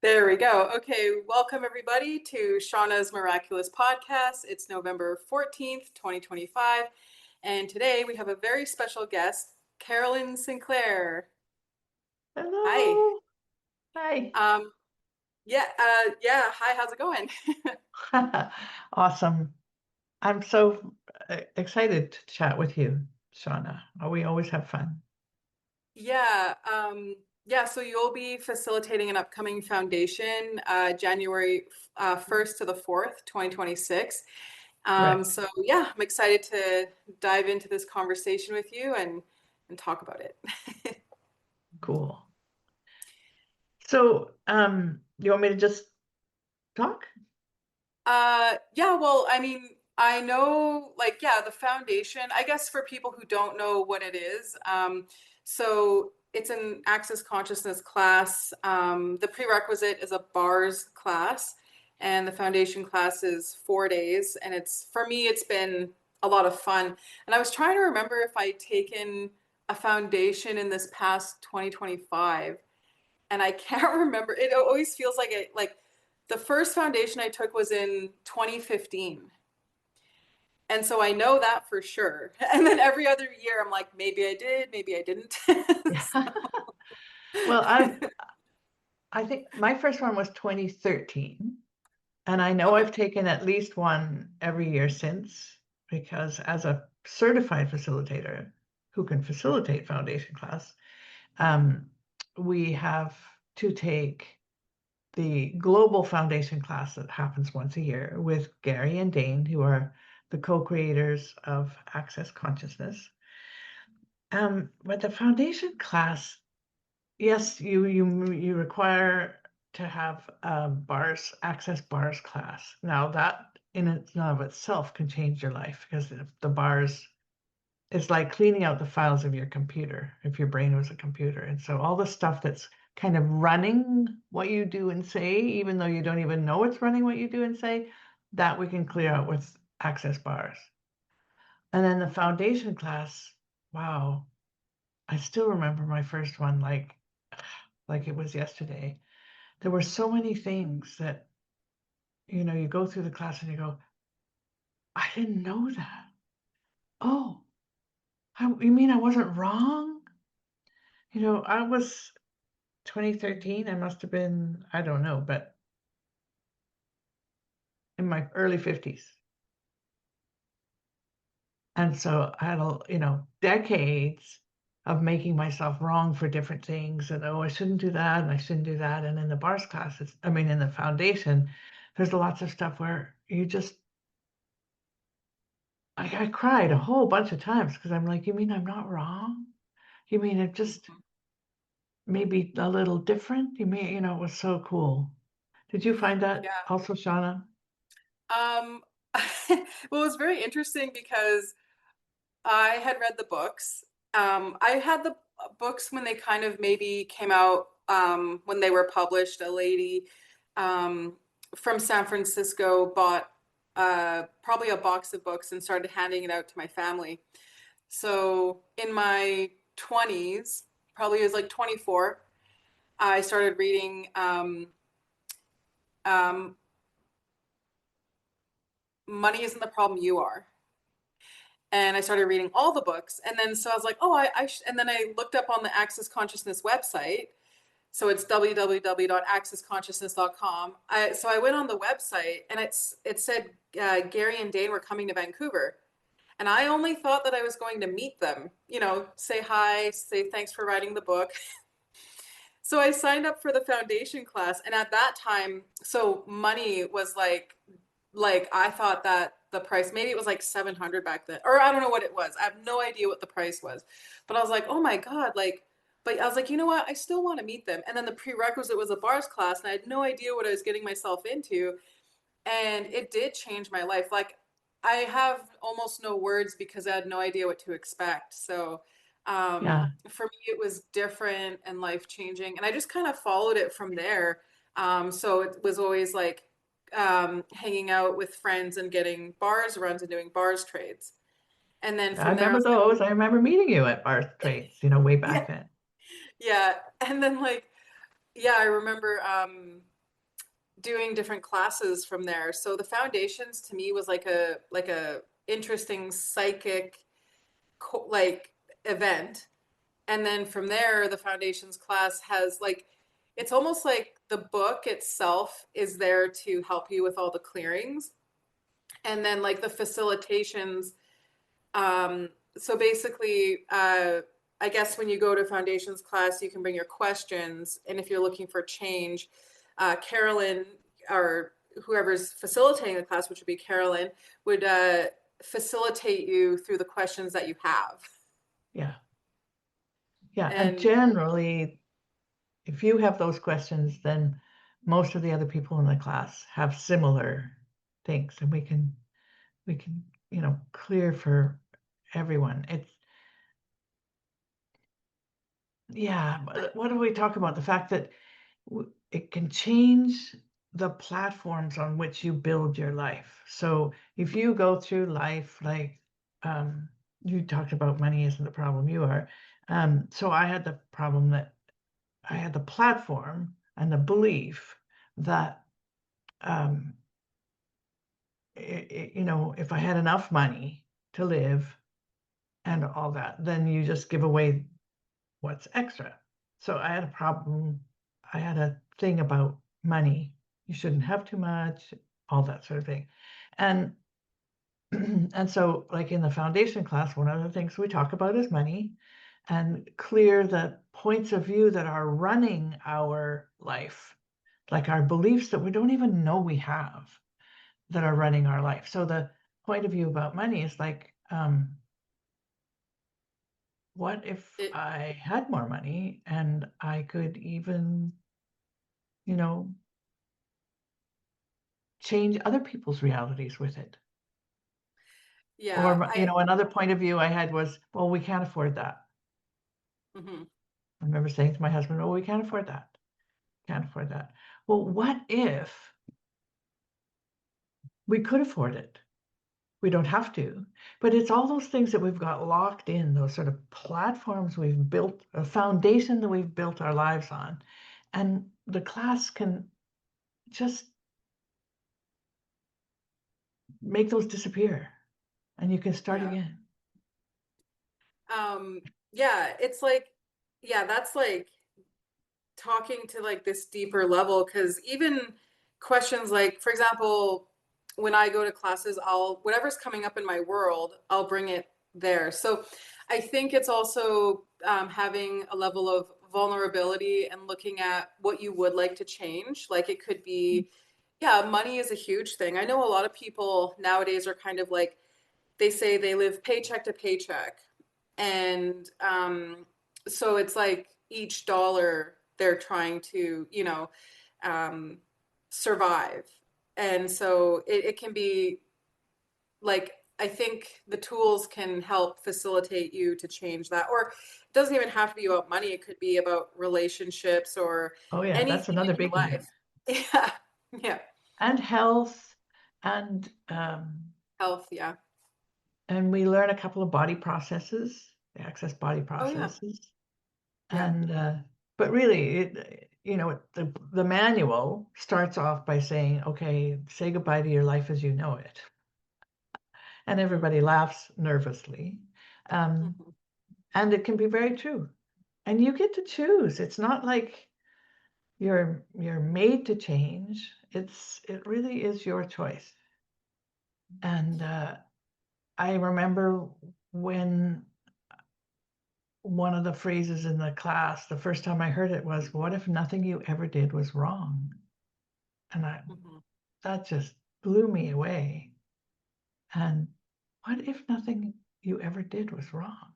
There we go. Okay, welcome everybody to Shauna's Miraculous Podcast. It's November 14th, 2025, and today we have a very special guest, Carolyn Sinclair. Hi. Hello. Hi. Um, hi, how's it going? Awesome. I'm so excited to chat with you, Shauna. We always have fun. Yeah, so you'll be facilitating an upcoming foundation, January 1st to the 4th, 2026. Correct. So yeah, I'm excited to dive into this conversation with you and talk about it. Cool. So, you want me to just talk? Yeah, well, I mean, I know, like, yeah, the foundation, I guess for people who don't know what it is, so it's an Access Consciousness class. The prerequisite is a bars class, and the foundation class is 4 days. And for me, it's been a lot of fun. And I was trying to remember if I'd taken a foundation in this past 2025, and I can't remember. It always feels like the first foundation I took was in 2015. And so I know that for sure. And then every other year I'm like, maybe I did, maybe I didn't. Yeah. Well, I think my first one was 2013, and I know Okay. I've taken at least one every year since, because as a certified facilitator who can facilitate foundation class, um, we have to take the global foundation class that happens once a year with Gary and Dane, who are the co-creators of Access Consciousness. But the foundation class, yes, you require to have a access bars class. Now that in and of itself can change your life, because the bars is like cleaning out the files of your computer if your brain was a computer. And so all the stuff that's kind of running what you do and say, even though you don't even know it's running what you do and say, that we can clear out with access bars. And then the foundation class, wow, I still remember my first one like it was yesterday. There were so many things that, you go through the class and you go, I didn't know that. Oh, you mean I wasn't wrong? I was 2013, I must have been, I don't know, but in my early 50s. And so I had, decades of making myself wrong for different things. And, oh, I shouldn't do that. And I shouldn't do that. And in the bars class, in the foundation, there's lots of stuff where I cried a whole bunch of times because I'm like, you mean I'm not wrong? You mean it just Mhm. maybe a little different? You mean, it was so cool. Did you find that Yeah. also, Shauna? Um, well, it was very interesting because I had read the books. I had the books when they kind of maybe came out, when they were published. A lady um, from San Francisco bought probably a box of books and started handing it out to my family. So in my 20s, probably it was like 24, I started reading um, Money Isn't the Problem, You Are. And I started reading all the books. And then so I was like, oh, and then I looked up on the Access Consciousness website. So it's www.accessconsciousness.com. So I went on the website and it said Gary and Dane were coming to Vancouver. And I only thought that I was going to meet them, say hi, say thanks for writing the book. So I signed up for the foundation class. And at that time, so money was like I thought that the price, maybe it was like 700 back then, or I don't know what it was. I have no idea what the price was. But I was like, oh my God, like But I was like, you know what? I still want to meet them. And then the prerequisite was a bars class, and I had no idea what I was getting myself into. And it did change my life. Like, I have almost no words because I had no idea what to expect. So Yeah. for me, it was different and life changing. And I just kind of followed it from there. So it was always like hanging out with friends and getting bars runs and doing bars trades. And then I from there, I remember was like, those. I remember meeting you at bar trades, way yeah, back then. yeah. And then like, yeah, I remember doing different classes from there. So the foundations to me was like a interesting psychic like event. And then from there, the foundations class has like, it's almost like the book itself is there to help you with all the clearings. And then like the facilitations. So basically, I guess when you go to foundations class, you can bring your questions. And if you're looking for change, Carolyn or whoever's facilitating the class, which would be Carolyn, would facilitate you through the questions that you have. Yeah. Yeah. And And generally, if you have those questions, then most of the other people in the class have similar things, and we can, clear for everyone. It's yeah. What do we talk about? The fact that it can change the platforms on which you build your life. So if you go through life like um, you talked about money isn't the problem, you are. So I had the problem that I had the platform and the belief that um, if I had enough money to live and all that, then you just give away what's extra. So I had a problem. I had a thing about money. You shouldn't have too much, all that sort of thing. And and so like in the foundation class, one of the things we talk about is money and clear the points of view that are running our life, like our beliefs that we don't even know we have that are running our life. So the point of view about money is like, what if it, I had more money and I could even, you know, change other people's realities with it? yeah, Or, another point of view I had was, well, we can't afford that. mhm. I remember saying to my husband, oh, we can't afford that. Can't afford that. Well, what if we could afford it? We don't have to, but it's all those things that we've got locked in, those sort of platforms we've built, a foundation that we've built our lives on. And the class can just make those disappear and you can start Yeah. again. Um, yeah, it's like, yeah, that's like talking to like this deeper level because even questions like, for example, when I go to classes, I'll whatever's coming up in my world, I'll bring it there. So I think it's also having a level of vulnerability and looking at what you would like to change. Like it could be, yeah, money is a huge thing. I know a lot of people nowadays are kind of like they say they live paycheck to paycheck, and so it's like each dollar they're trying to um, survive. And so it can be like, I think the tools can help facilitate you to change that. Or it doesn't even have to be about money, it could be about relationships or Oh yeah, that's anything another in your biggie. life. Yeah, yeah. And health and Health, yeah. we learn a couple of body processes, the access body Oh yeah, processes. yeah. And but really the manual starts off by saying, okay, say goodbye to your life as you know it. And Hmm. everybody laughs nervously. Um, Hmm. and it can be very true. And you get to choose. It's not like you're made to change. It really is your choice. And I remember when one of the phrases in the class, the first time I heard it was, what if nothing you ever did was wrong? And Hmm. that just blew me away. And what if nothing you ever did was wrong?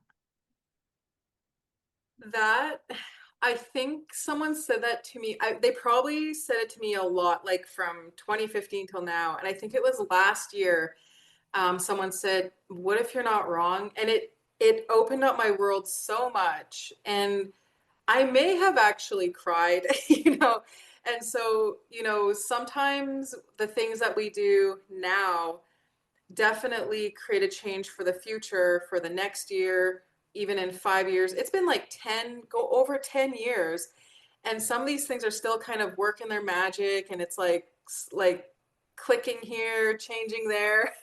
That I think someone said that to me. They probably said it to me a lot, like from 2015 till now. And I think it was last year. Someone said, "What if you're not wrong?" And it opened up my world so much. And I may have actually cried, you know. And so, sometimes the things that we do now definitely create a change for the future, for the next year, even in 5 years. It's been like 10, go over 10 years. And some of these things are still kind of working their magic, and it's like clicking here, changing there.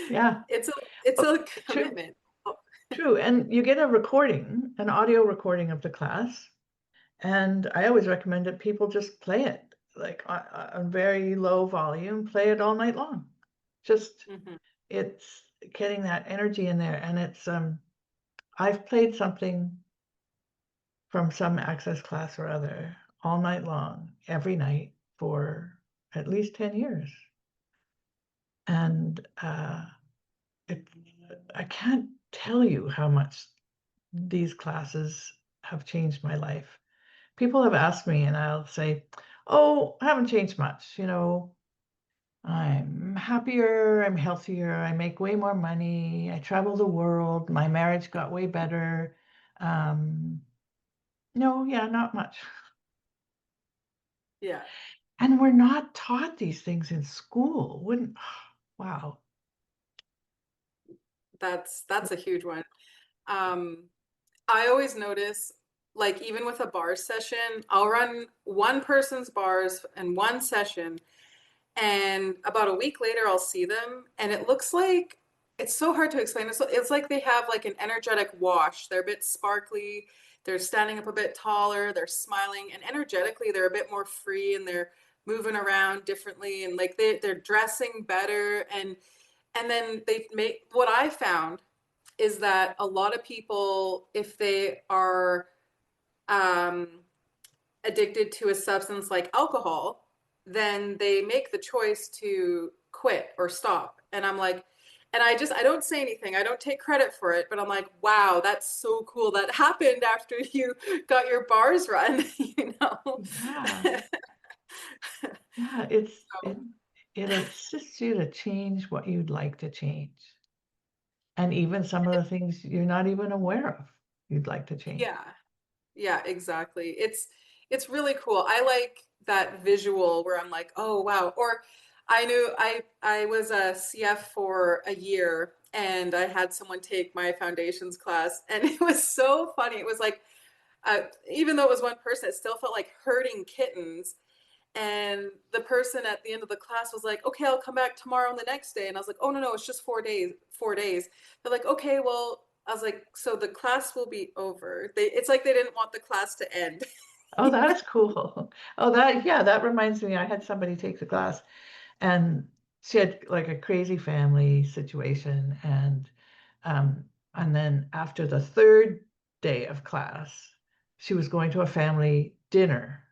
Yeah, It's a it's oh, a true, commitment. Oh, true. And you get a recording, an audio recording of the class. And I always recommend that people just play it like on very low volume, play it all night long. Just mhm. it's getting that energy in there. And I've played something from some access class or other all night long, every night for at least 10 years. And it, I can't tell you how much these classes have changed my life. People have asked me, and I'll say, "Oh, I haven't changed much. I'm happier, I'm healthier, I make way more money, I travel the world, my marriage got way better." Um, no, yeah, not much. Yeah, And we're not taught these things in school. Wouldn't, wow. that's a huge one. Um, I always notice, like even with a bar session, I'll run one person's bars in one session, and about a week later I'll see them, and it looks like it's so hard to explain. It's like they have like an energetic wash. They're a bit sparkly, they're standing up a bit taller, they're smiling, and energetically they're a bit more free, and they're moving around differently, and like they're dressing better, and then they make what I found is that a lot of people, if they are um, addicted to a substance like alcohol, then they make the choice to quit or stop. And I'm like, and I don't say anything. I don't take credit for it, but I'm like, wow, that's so cool. That happened after you got your bars run, you know? Yeah, yeah, So, it assists you to change what you'd like to change. And even some of the things you're not even aware of you'd like to change. yeah. Yeah, exactly. It's really cool. I like that visual where I'm like, oh wow. Or I was a CF for a year, and I had someone take my foundations class, and it was so funny. It was like even though it was one person, it still felt like herding kittens. And the person at the end of the class was like, okay, I'll come back tomorrow and the next day. And I was like, oh no, no, it's just 4 days, 4 days. They're like, okay, well, I was like, so the class will be over. It's like they didn't want the class to end. Oh, that's cool. Oh, yeah, that reminds me. I had somebody take the class and she had like a crazy family situation. And then after the third day of class, she was going to a family dinner,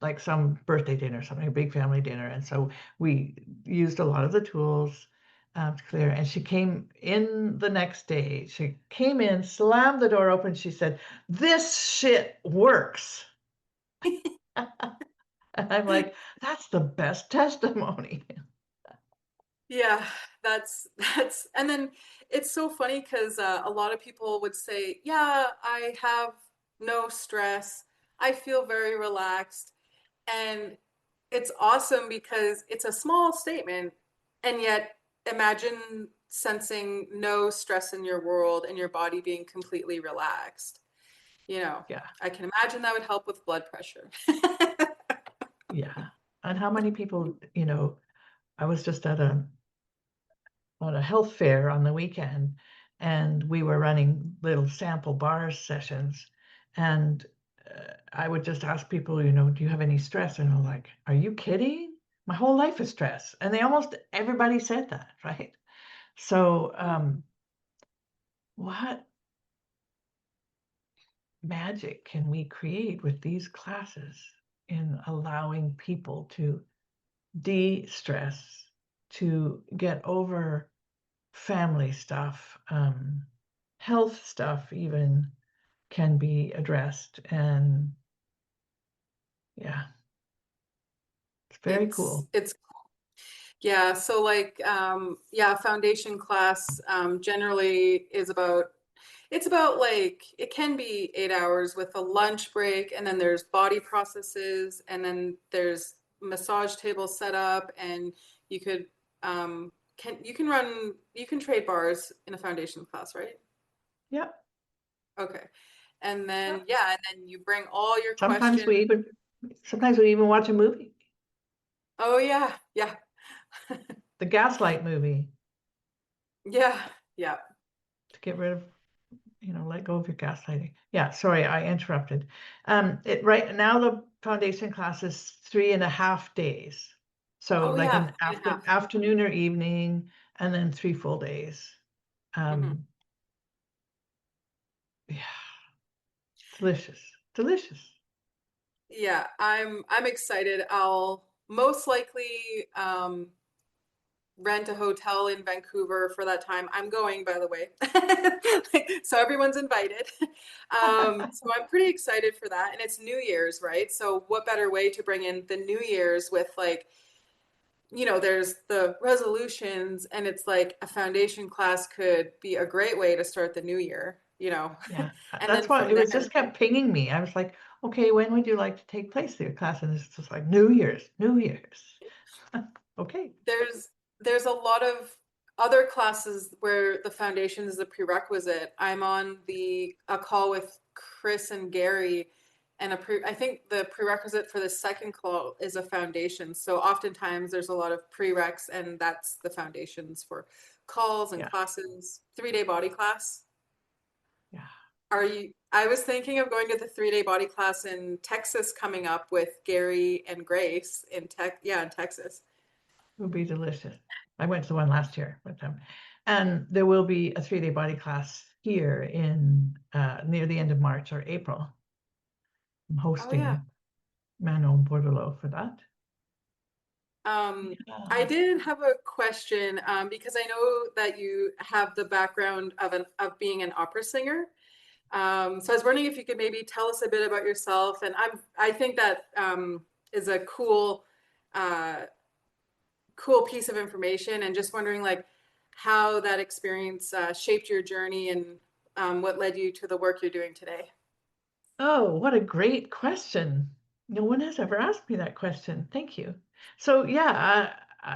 like some birthday dinner, something, a big family dinner. And so we used a lot of the tools to clear. And she came in the next day. She came in, slammed the door open. She said, "This shit works." And I'm like, that's the best testimony. Yeah, that's and then it's so funny because a lot of people would say, yeah, I have no stress. I feel very relaxed. And it's awesome because it's a small statement, and yet imagine sensing no stress in your world and your body being completely relaxed. You know, Yeah, I can imagine that would help with blood pressure. yeah. And how many people, I was just on a health fair on the weekend, and we were running little sample bars sessions, and I would just ask people, "Do you have any stress?" And I'm like, "Are you kidding? My whole life is stress." And they almost everybody said that, right? So, what magic can we create with these classes in allowing people to de-stress, to get over family stuff, health stuff, even. can be addressed. And yeah, it's very cool. It's yeah, so like yeah, foundation class generally is about it's about like it can be 8 hours with a lunch break, and then there's body processes, and then there's massage table set up, and you could you can trade bars in a foundation class, right? Yeah. Okay. And Yeah. then yeah, and then you bring all your Sometimes questions. we even watch a movie, Oh yeah, yeah. the Gaslight movie, Yeah, yeah. to get rid of, let go of your gaslighting. Yeah, sorry, I interrupted. It right now the foundation class is 3.5 days. So Oh like yeah, an three and a half. afternoon or evening, and then 3 full days. Mhm. Um, yeah, delicious, delicious. Yeah, I'm excited. I'll most likely rent a hotel in Vancouver for that time. I'm going, by the way. So everyone's invited. So I'm pretty excited for that. And it's New Year's, right? So what better way to bring in the New Year's with like, there's the resolutions, and it's like a foundation class could be a great way to start the new year. Yeah, And that's then why from it was there, just kept pinging me. I was like, okay, when would you like to take place to your class? And it's just like New Year's, New Year's. Okay. there's there's a lot of other classes where the foundation is a prerequisite. I'm on a call with Chris and Gary, and I think the prerequisite for the second call is a foundation. So oftentimes there's a lot of prereqs, and that's the foundations for calls and Yeah, classes. 3-day body class. yeah. I was thinking of going to the 3-day body class in Texas coming up with Gary and Grace in Texas. It would be delicious. I went to the one last year with them. And there will be a 3-day body class here in near the end of March or April. I'm Oh yeah. hosting Manon Bordelot for that. Um, I Yeah. did have a question because I know that you have the background of being an opera singer. So I was wondering if you could maybe tell us a bit about yourself. And I think that is a uh, cool piece of information. And just wondering like how that experience shaped your journey, and what led you to the work you're doing today. Oh, what a great question. No one has ever asked me that question. Thank you. So, yeah,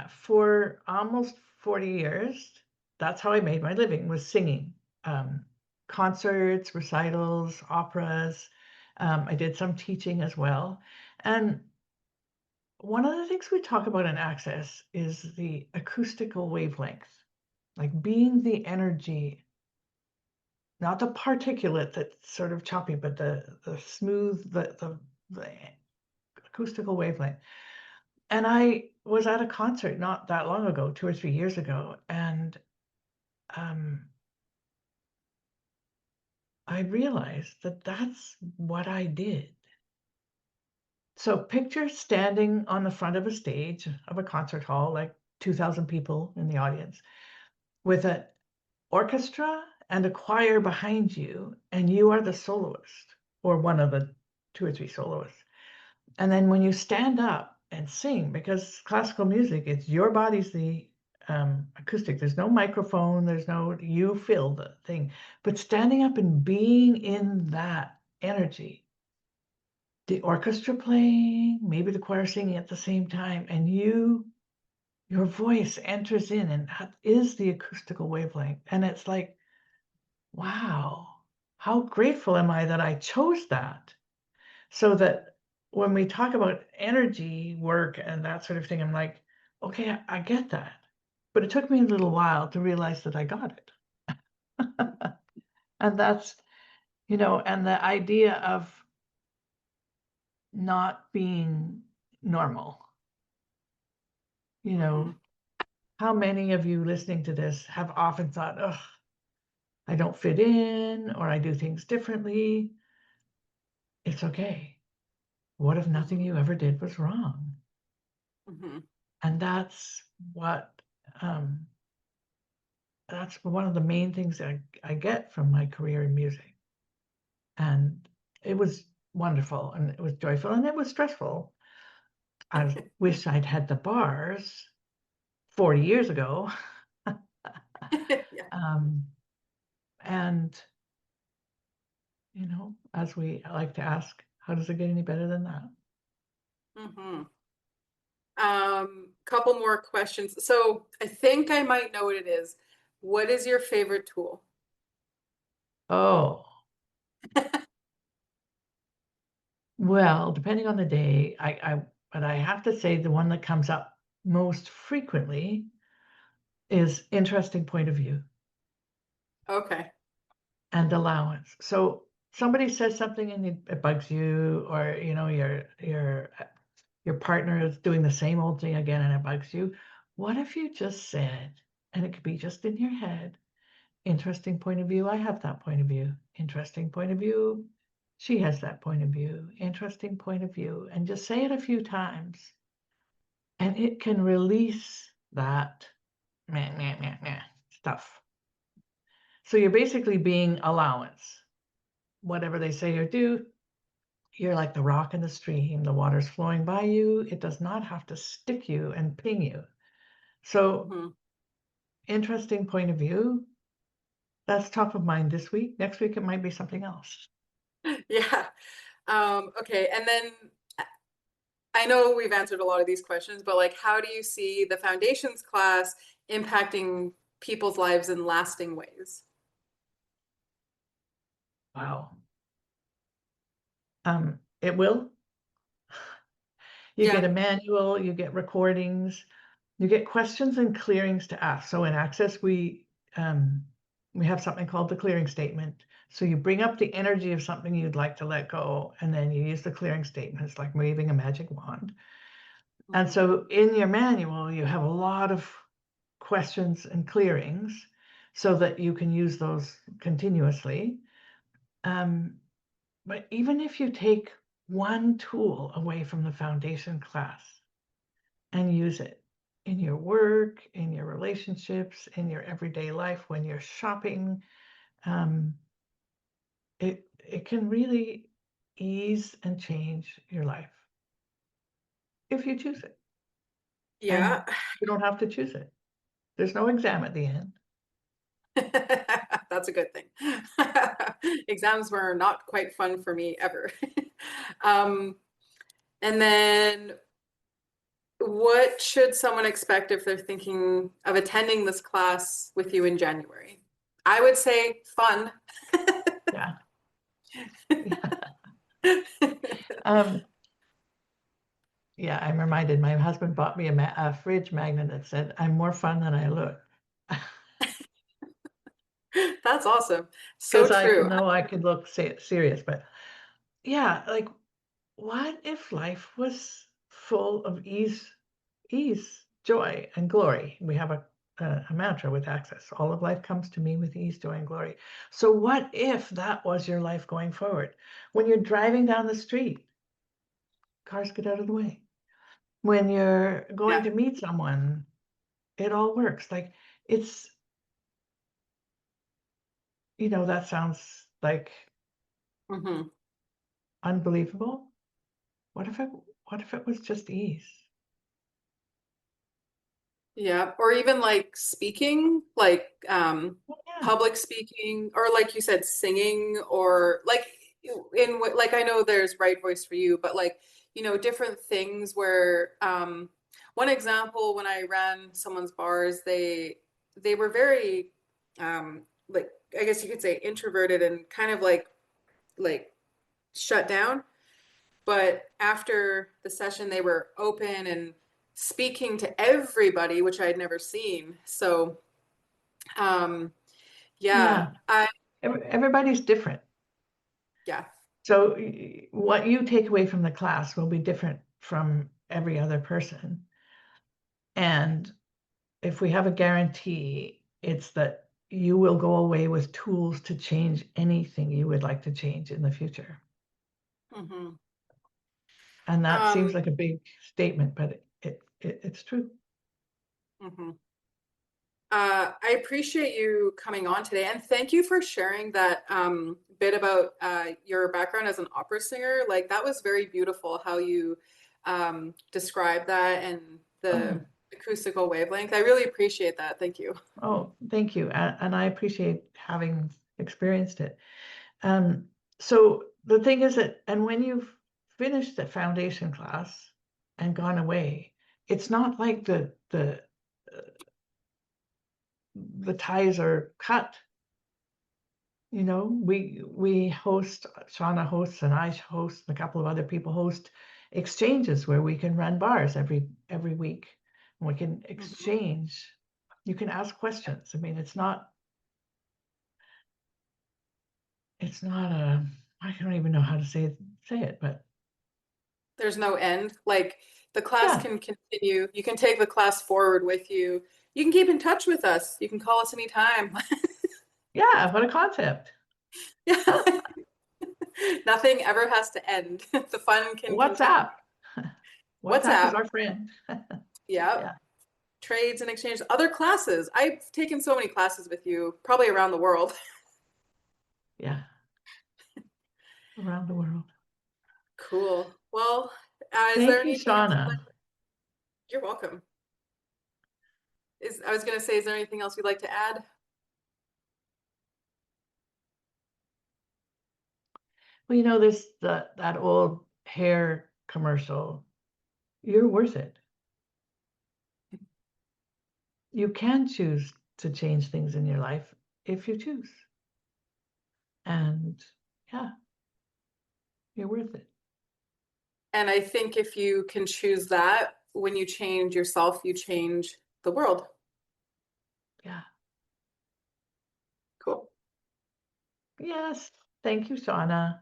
for almost 40 years, that's how I made my living, was singing. Um, Concerts, recitals, operas. I did some teaching as well. And one of the things we talk about in Access is the acoustical wavelength, like being the energy, not the particulate that's sort of choppy, but the smooth, the acoustical wavelength. And I was at a concert not that long ago, 2 or 3 years ago, and um, I realized that that's what I did. So picture standing on the front of a stage of a concert hall, like 2,000 people in the audience, with an orchestra and a choir behind you, and you are the soloist or one of the two or three soloists. And then when you stand up and sing, because classical music, it's your body's the acoustic. There's no microphone, you feel the thing. But standing up and being in that energy, the orchestra playing, maybe the choir singing at the same time, and your voice enters in, and that is the acoustical wavelength. And it's like, wow, how grateful am I that I chose that? So that when we talk about energy work and that sort of thing, I'm like, okay, I get that. But it took me a little while to realize that I got it. And and the idea of not being normal. You Hmm. know, how many of you listening to this have often thought, oh, I don't fit in, or I do things differently? It's okay. What if nothing Hmm. you ever did was wrong? Hmm. And what um, that's one of the main things I get from my career in music. And it was wonderful and it was joyful and it was stressful. I wish I'd had the bars 40 years ago. Yeah. Um, and, as we like to ask, how does it get any better than that? Hmm. Couple more questions. So I think I might know what it is. What is your favorite tool? Oh, well, depending on the day, but I have to say the one that comes up most frequently is interesting point of view Okay. and allowance. So somebody says something and it bugs you, or your partner is doing the same old thing again and it bugs you. What if you just said, and it could be just in your head, interesting point of view, I have that point of view. Interesting point of view, she has that point of view. Interesting point of view. And just say it a few times. And it can release that meh, meh, meh, meh stuff. So you're basically being allowance. Whatever they say or do, you're like the rock in the stream. The water's flowing by you. It does not have to stick you and ping you. So, Hmm. interesting point of view. That's top of mind this week. Next week, it might be something else. Yeah. Okay. And then I know we've answered a lot of these questions, but like, how do you see the foundations class impacting people's lives in lasting ways? Wow. It will. You get Yeah. a manual, you get recordings, you get questions and clearings to ask. So in Access, we have something called the clearing statement. So you bring up the energy of something you'd like to let go, and then you use the clearing statement. It's like waving a magic wand. And Hmm. so in your manual, you have a lot of questions and clearings so that you can use those continuously. Um, but even if you take one tool away from the foundation class and use it in your work, in your relationships, in your everyday life, when you're shopping, um, it can really ease and change your life if you choose it. And Yeah. you don't have to choose it. There's no exam at the end. That's a good thing. Exams were not quite fun for me ever. Um, and then what should someone expect if they're thinking of attending this class with you in January? I would say fun. Yeah. Yeah. Um, yeah, I'm reminded my husband bought me a fridge magnet that said, I'm more fun than I look. That's awesome. So Because I true. know I could look serious, but yeah, like what if life was full of ease, joy, and glory? We have a mantra with Access. All of life comes to me with ease, joy, and glory. So what if that was your life going forward? When you're driving down the street, cars get out of the way. When you're going Yeah. to meet someone, it all works. Like it's, that sounds like Hmm. unbelievable. What if it, what if it was just ease? Yeah. Or even like speaking, like Well, yeah, public speaking, or like you said, singing, or like like I know there's right voice for you, but like, different things where one example when I ran someone's bars, they were very like I guess you could say introverted and kind of like shut down. But after the session, they were open and speaking to everybody, which I'd never seen. So, um, yeah, yeah. Everybody's different. yeah. So what you take away from the class will be different from every other person. And if we have a guarantee, it's that you will go away with tools to change anything you would like to change in the future. Hmm. And that seems Um, like a big statement, but it's true. mhm. I appreciate you coming on today, and thank you for sharing that bit about your background as an opera singer. Like that was very beautiful how you described that and the Oh, acoustical wavelength. I really appreciate that. Thank you. oh, thank you. And I appreciate having experienced it. Um, so the thing is that, and when you've finished the foundation class and gone away, it's not like the ties are cut. You know, we host, Shauna hosts and I host and a couple of other people host exchanges where we can run bars every week. And we can Mhm. exchange. You can ask questions. I mean, it's not a, I don't even know how to say it, but There's no end. Like the class yeah, can continue. You can take the class forward with you. You can keep in touch with us. You can call us anytime. yeah, what a concept. Yeah. Nothing ever has to end. The fun can continue. WhatsApp. WhatsApp is WhatsApp. our friend. Yep. Yeah, Trades and exchanges. Other classes. I've taken so many classes with you, probably around the world. yeah, around the world. Cool. Well, is there Thank you, anything else you'd like? Shauna. You're welcome. I was going to say, is there anything else you'd like to add? Well, this that old hair commercial. You're worth it. You can choose to change things in your life if you choose. And yeah, you're worth it. And I think if you can choose that, when you change yourself, you change the world. Yeah. Cool. Yes. Thank you, Shauna.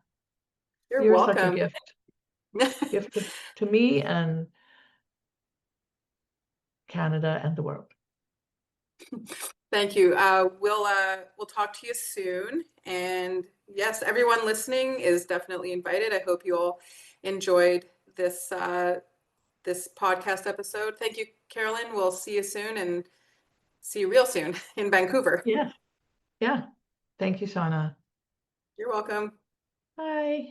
You're You're such a welcome. gift. Gift to me and Canada and the world. Thank you. We'll talk to you soon. And yes, everyone listening is definitely invited. I hope you all enjoyed this podcast episode. Thank you, Carolyn. We'll see you soon and see you real soon in Vancouver. Yeah. Yeah. Thank you, Shauna. You're welcome. Bye.